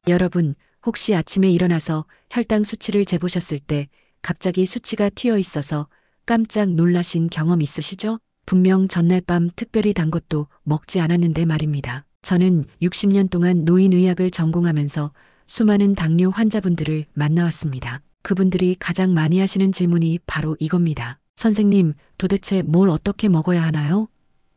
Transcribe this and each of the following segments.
여러분, 혹시 아침에 일어나서 혈당 수치를 재보셨을 때 갑자기 수치가 튀어 있어서 깜짝 놀라신 경험 있으시죠? 분명 전날 밤 특별히 단 것도 먹지 않았는데 말입니다. 저는 60년 동안 노인의학을 전공하면서 수많은 당뇨 환자분들을 만나왔습니다. 그분들이 가장 많이 하시는 질문이 바로 이겁니다. 선생님, 도대체 뭘 어떻게 먹어야 하나요?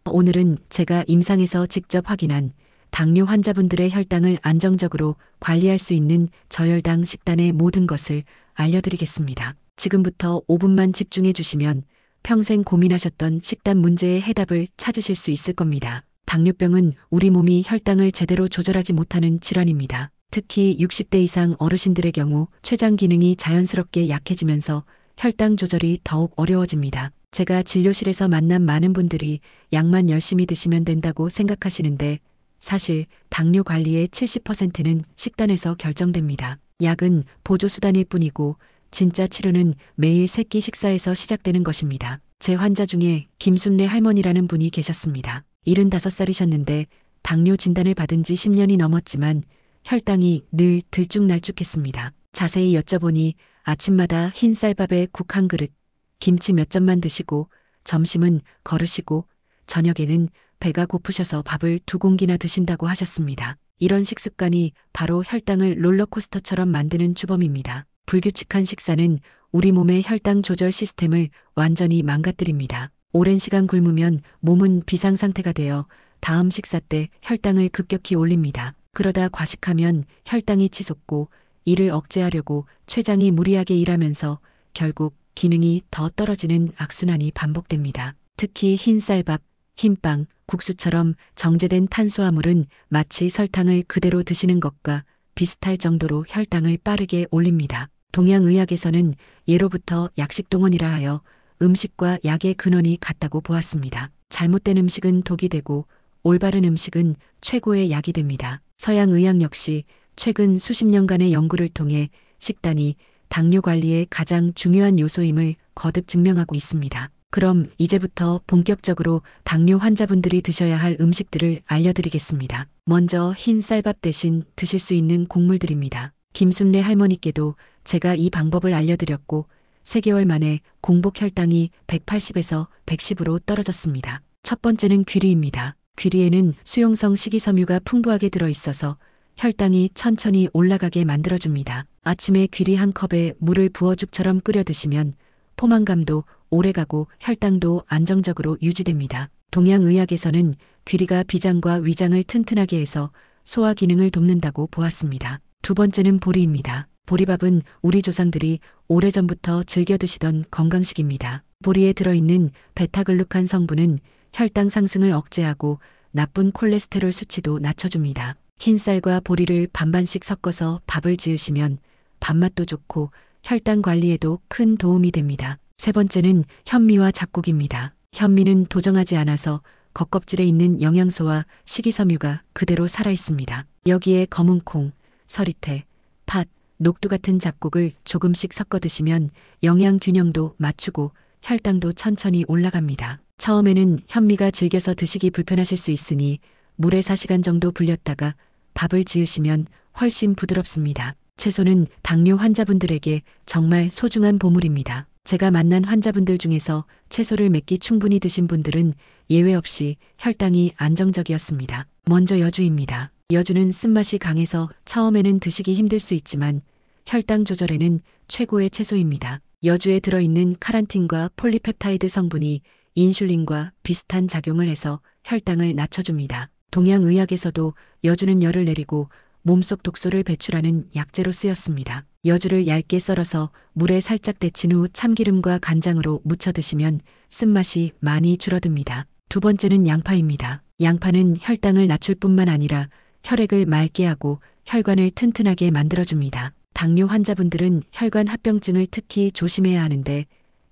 오늘은 제가 임상에서 직접 확인한 당뇨 환자분들의 혈당을 안정적으로 관리할 수 있는 저혈당 식단의 모든 것을 알려드리겠습니다. 지금부터 5분만 집중해 주시면 평생 고민하셨던 식단 문제의 해답을 찾으실 수 있을 겁니다. 당뇨병은 우리 몸이 혈당을 제대로 조절하지 못하는 질환입니다. 특히 60대 이상 어르신들의 경우 췌장 기능이 자연스럽게 약해지면서 혈당 조절이 더욱 어려워집니다. 제가 진료실에서 만난 많은 분들이 약만 열심히 드시면 된다고 생각하시는데 사실 당뇨 관리의 70%는 식단에서 결정됩니다. 약은 보조수단일 뿐이고 진짜 치료는 매일 세끼 식사에서 시작되는 것입니다. 제 환자 중에 김순례 할머니라는 분이 계셨습니다. 75살이셨는데 당뇨 진단을 받은 지 10년이 넘었지만 혈당이 늘 들쭉날쭉했습니다. 자세히 여쭤보니 아침마다 흰 쌀밥에 국 한 그릇, 김치 몇 점만 드시고 점심은 거르시고 저녁에는 배가 고프셔서 밥을 2공기나 드신다고 하셨습니다. 이런 식습관이 바로 혈당을 롤러코스터처럼 만드는 주범입니다. 불규칙한 식사는 우리 몸의 혈당 조절 시스템을 완전히 망가뜨립니다. 오랜 시간 굶으면 몸은 비상 상태가 되어 다음 식사 때 혈당을 급격히 올립니다. 그러다 과식하면 혈당이 치솟고 이를 억제하려고 췌장이 무리하게 일하면서 결국 기능이 더 떨어지는 악순환이 반복됩니다. 특히 흰 쌀밥, 흰빵, 국수처럼 정제된 탄수화물은 마치 설탕을 그대로 드시는 것과 비슷할 정도로 혈당을 빠르게 올립니다. 동양의학에서는 예로부터 약식동원이라 하여 음식과 약의 근원이 같다고 보았습니다. 잘못된 음식은 독이 되고 올바른 음식은 최고의 약이 됩니다. 서양의학 역시 최근 수십 년간의 연구를 통해 식단이 당뇨 관리의 가장 중요한 요소임을 거듭 증명하고 있습니다. 그럼 이제부터 본격적으로 당뇨 환자분들이 드셔야 할 음식들을 알려드리겠습니다. 먼저 흰 쌀밥 대신 드실 수 있는 곡물들입니다. 김순례 할머니께도 제가 이 방법을 알려드렸고 3개월 만에 공복 혈당이 180에서 110으로 떨어졌습니다. 첫 번째는 귀리입니다. 귀리에는 수용성 식이섬유가 풍부하게 들어있어서 혈당이 천천히 올라가게 만들어줍니다. 아침에 귀리 한 컵에 물을 부어죽처럼 끓여 드시면 포만감도 오래가고 혈당도 안정적으로 유지됩니다. 동양의학에서는 귀리가 비장과 위장을 튼튼하게 해서 소화 기능을 돕는다고 보았습니다. 두 번째는 보리입니다. 보리밥은 우리 조상들이 오래전부터 즐겨 드시던 건강식입니다. 보리에 들어있는 베타글루칸 성분은 혈당 상승을 억제하고 나쁜 콜레스테롤 수치도 낮춰줍니다. 흰쌀과 보리를 반반씩 섞어서 밥을 지으시면 밥맛도 좋고 혈당 관리에도 큰 도움이 됩니다. 세 번째는 현미와 잡곡입니다. 현미는 도정하지 않아서 겉껍질에 있는 영양소와 식이섬유가 그대로 살아있습니다. 여기에 검은콩, 서리태, 팥, 녹두 같은 잡곡을 조금씩 섞어 드시면 영양 균형도 맞추고 혈당도 천천히 올라갑니다. 처음에는 현미가 질겨서 드시기 불편하실 수 있으니 물에 4시간 정도 불렸다가 밥을 지으시면 훨씬 부드럽습니다. 채소는 당뇨 환자분들에게 정말 소중한 보물입니다. 제가 만난 환자분들 중에서 채소를 몇 끼 충분히 드신 분들은 예외 없이 혈당이 안정적이었습니다. 먼저 여주입니다. 여주는 쓴맛이 강해서 처음에는 드시기 힘들 수 있지만 혈당 조절에는 최고의 채소입니다. 여주에 들어있는 카란틴과 폴리펩타이드 성분이 인슐린과 비슷한 작용을 해서 혈당을 낮춰줍니다. 동양의학에서도 여주는 열을 내리고 몸속 독소를 배출하는 약재로 쓰였습니다. 여주를 얇게 썰어서 물에 살짝 데친 후 참기름과 간장으로 무쳐 드시면 쓴맛이 많이 줄어듭니다. 두 번째는 양파입니다. 양파는 혈당을 낮출 뿐만 아니라 혈액을 맑게 하고 혈관을 튼튼하게 만들어줍니다. 당뇨 환자분들은 혈관 합병증을 특히 조심해야 하는데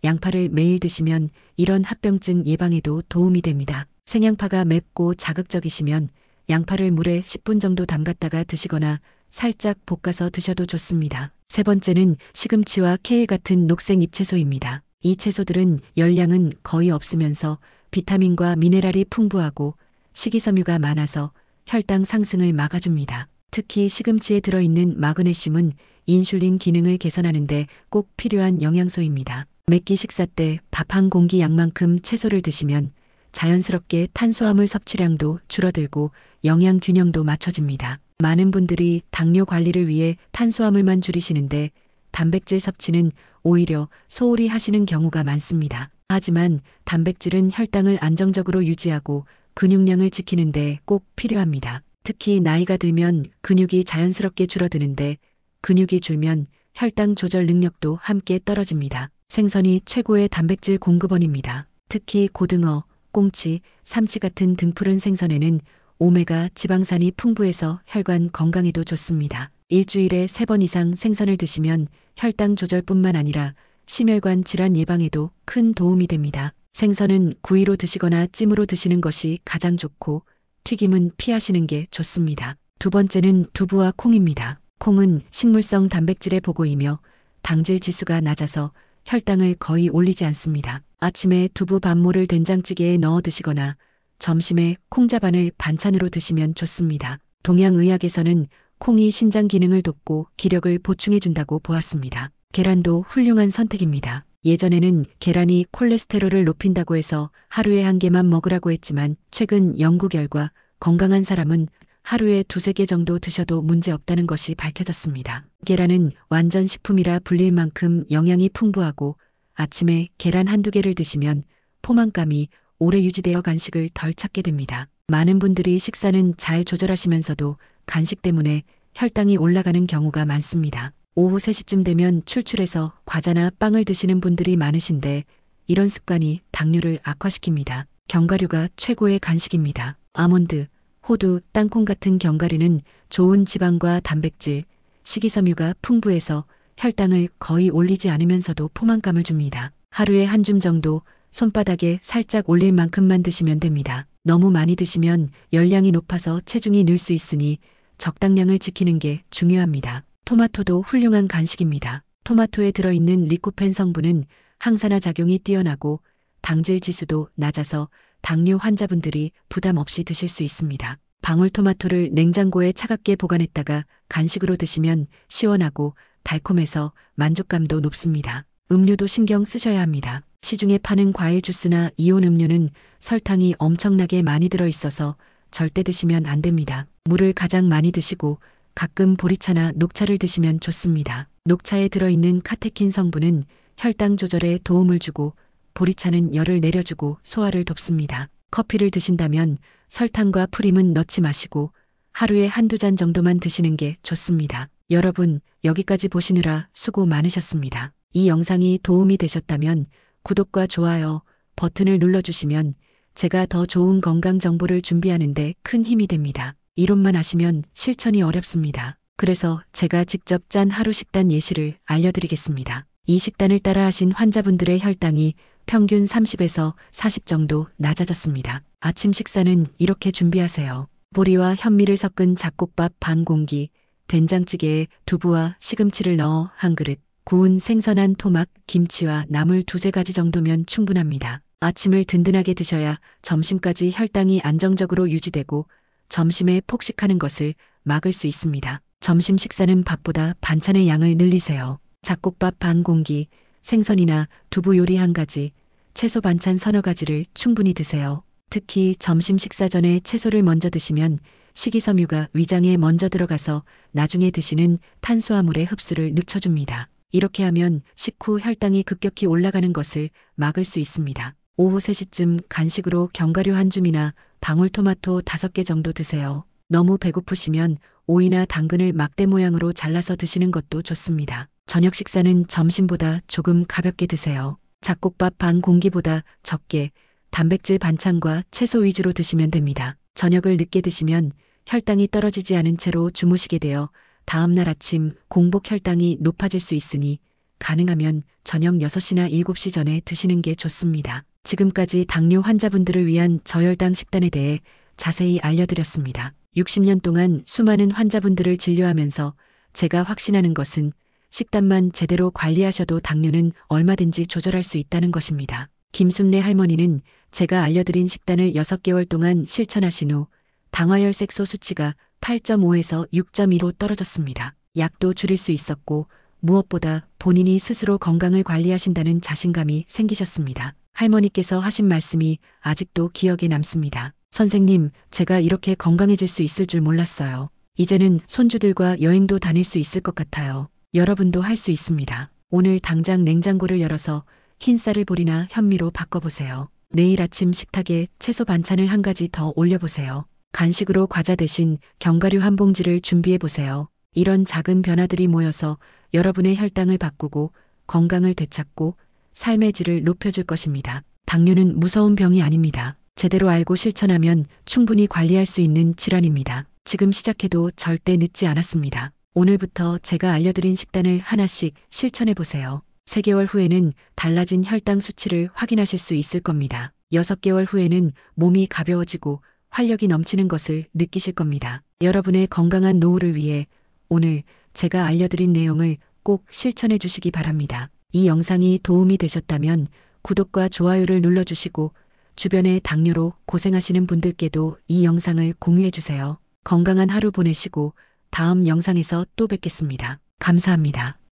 양파를 매일 드시면 이런 합병증 예방에도 도움이 됩니다. 생양파가 맵고 자극적이시면 양파를 물에 10분 정도 담갔다가 드시거나 살짝 볶아서 드셔도 좋습니다. 세 번째는 시금치와 케일 같은 녹색 잎채소입니다. 이 채소들은 열량은 거의 없으면서 비타민과 미네랄이 풍부하고 식이섬유가 많아서 혈당 상승을 막아줍니다. 특히 시금치에 들어있는 마그네슘은 인슐린 기능을 개선하는데 꼭 필요한 영양소입니다. 매끼 식사 때 밥 한 공기 양만큼 채소를 드시면 자연스럽게 탄수화물 섭취량도 줄어들고 영양 균형도 맞춰집니다. 많은 분들이 당뇨 관리를 위해 탄수화물만 줄이시는데 단백질 섭취는 오히려 소홀히 하시는 경우가 많습니다. 하지만 단백질은 혈당을 안정적으로 유지하고 근육량을 지키는데 꼭 필요합니다. 특히 나이가 들면 근육이 자연스럽게 줄어드는데 근육이 줄면 혈당 조절 능력도 함께 떨어집니다. 생선이 최고의 단백질 공급원입니다. 특히 고등어, 꽁치, 삼치 같은 등푸른 생선에는 오메가 지방산이 풍부해서 혈관 건강에도 좋습니다. 일주일에 3번 이상 생선을 드시면 혈당 조절뿐만 아니라 심혈관 질환 예방에도 큰 도움이 됩니다. 생선은 구이로 드시거나 찜으로 드시는 것이 가장 좋고 튀김은 피하시는 게 좋습니다. 두 번째는 두부와 콩입니다. 콩은 식물성 단백질의 보고이며 당질 지수가 낮아서 혈당을 거의 올리지 않습니다. 아침에 두부 반모를 된장찌개에 넣어 드시거나 점심에 콩자반을 반찬으로 드시면 좋습니다. 동양의학에서는 콩이 신장 기능을 돕고 기력을 보충해 준다고 보았습니다. 계란도 훌륭한 선택입니다. 예전에는 계란이 콜레스테롤을 높인다고 해서 하루에 1개만 먹으라고 했지만 최근 연구 결과 건강한 사람은 하루에 2~3개 정도 드셔도 문제 없다는 것이 밝혀졌습니다. 계란은 완전 식품이라 불릴 만큼 영양이 풍부하고 아침에 계란 1~2개를 드시면 포만감이 오래 유지되어 간식을 덜 찾게 됩니다. 많은 분들이 식사는 잘 조절하시면서도 간식 때문에 혈당이 올라가는 경우가 많습니다. 오후 3시쯤 되면 출출해서 과자나 빵을 드시는 분들이 많으신데 이런 습관이 당뇨를 악화시킵니다. 견과류가 최고의 간식입니다. 아몬드, 호두, 땅콩 같은 견과류는 좋은 지방과 단백질, 식이섬유가 풍부해서 혈당을 거의 올리지 않으면서도 포만감을 줍니다. 하루에 한 줌 정도 손바닥에 살짝 올릴 만큼만 드시면 됩니다. 너무 많이 드시면 열량이 높아서 체중이 늘 수 있으니 적당량을 지키는 게 중요합니다. 토마토도 훌륭한 간식입니다. 토마토에 들어있는 리코펜 성분은 항산화 작용이 뛰어나고 당질 지수도 낮아서 당뇨 환자분들이 부담 없이 드실 수 있습니다. 방울토마토를 냉장고에 차갑게 보관했다가 간식으로 드시면 시원하고 달콤해서 만족감도 높습니다. 음료도 신경 쓰셔야 합니다. 시중에 파는 과일 주스나 이온 음료는 설탕이 엄청나게 많이 들어있어서 절대 드시면 안 됩니다. 물을 가장 많이 드시고 가끔 보리차나 녹차를 드시면 좋습니다. 녹차에 들어있는 카테킨 성분은 혈당 조절에 도움을 주고 보리차는 열을 내려주고 소화를 돕습니다. 커피를 드신다면 설탕과 프림은 넣지 마시고 하루에 1~2잔 정도만 드시는 게 좋습니다. 여러분, 여기까지 보시느라 수고 많으셨습니다. 이 영상이 도움이 되셨다면 구독과 좋아요 버튼을 눌러주시면 제가 더 좋은 건강 정보를 준비하는데 큰 힘이 됩니다. 이론만 하시면 실천이 어렵습니다. 그래서 제가 직접 짠 하루 식단 예시를 알려드리겠습니다. 이 식단을 따라 하신 환자분들의 혈당이 평균 30에서 40 정도 낮아졌습니다. 아침 식사는 이렇게 준비하세요. 보리와 현미를 섞은 잡곡밥 반 공기, 된장찌개에 두부와 시금치를 넣어 한 그릇, 구운 생선 한 토막, 김치와 나물 2~3가지 정도면 충분합니다. 아침을 든든하게 드셔야 점심까지 혈당이 안정적으로 유지되고 점심에 폭식하는 것을 막을 수 있습니다. 점심 식사는 밥보다 반찬의 양을 늘리세요. 잡곡밥 반 공기, 생선이나 두부 요리 1가지, 채소 반찬 3~4가지를 충분히 드세요. 특히 점심 식사 전에 채소를 먼저 드시면 식이섬유가 위장에 먼저 들어가서 나중에 드시는 탄수화물의 흡수를 늦춰줍니다. 이렇게 하면 식후 혈당이 급격히 올라가는 것을 막을 수 있습니다. 오후 3시쯤 간식으로 견과류 1줌이나 방울토마토 5개 정도 드세요. 너무 배고프시면 오이나 당근을 막대 모양으로 잘라서 드시는 것도 좋습니다. 저녁 식사는 점심보다 조금 가볍게 드세요. 잡곡밥 반 공기보다 적게 단백질 반찬과 채소 위주로 드시면 됩니다. 저녁을 늦게 드시면 혈당이 떨어지지 않은 채로 주무시게 되어 다음날 아침 공복 혈당이 높아질 수 있으니 가능하면 저녁 6시나 7시 전에 드시는 게 좋습니다. 지금까지 당뇨 환자분들을 위한 저혈당 식단에 대해 자세히 알려드렸습니다. 60년 동안 수많은 환자분들을 진료하면서 제가 확신하는 것은 식단만 제대로 관리하셔도 당뇨는 얼마든지 조절할 수 있다는 것입니다. 김순례 할머니는 제가 알려드린 식단을 6개월 동안 실천하신 후 당화혈색소 수치가 8.5에서 6.2로 떨어졌습니다. 약도 줄일 수 있었고 무엇보다 본인이 스스로 건강을 관리하신다는 자신감이 생기셨습니다. 할머니께서 하신 말씀이 아직도 기억에 남습니다. 선생님, 제가 이렇게 건강해질 수 있을 줄 몰랐어요. 이제는 손주들과 여행도 다닐 수 있을 것 같아요. 여러분도 할 수 있습니다. 오늘 당장 냉장고를 열어서 흰쌀을 보리나 현미로 바꿔보세요. 내일 아침 식탁에 채소 반찬을 한 가지 더 올려보세요. 간식으로 과자 대신 견과류 한 봉지를 준비해보세요. 이런 작은 변화들이 모여서 여러분의 혈당을 바꾸고 건강을 되찾고 삶의 질을 높여줄 것입니다. 당뇨는 무서운 병이 아닙니다. 제대로 알고 실천하면 충분히 관리할 수 있는 질환입니다. 지금 시작해도 절대 늦지 않았습니다. 오늘부터 제가 알려드린 식단을 하나씩 실천해 보세요. 3개월 후에는 달라진 혈당 수치를 확인하실 수 있을 겁니다. 6개월 후에는 몸이 가벼워지고 활력이 넘치는 것을 느끼실 겁니다. 여러분의 건강한 노후를 위해 오늘 제가 알려드린 내용을 꼭 실천해 주시기 바랍니다. 이 영상이 도움이 되셨다면 구독과 좋아요를 눌러주시고 주변의 당뇨로 고생하시는 분들께도 이 영상을 공유해 주세요. 건강한 하루 보내시고 다음 영상에서 또 뵙겠습니다. 감사합니다.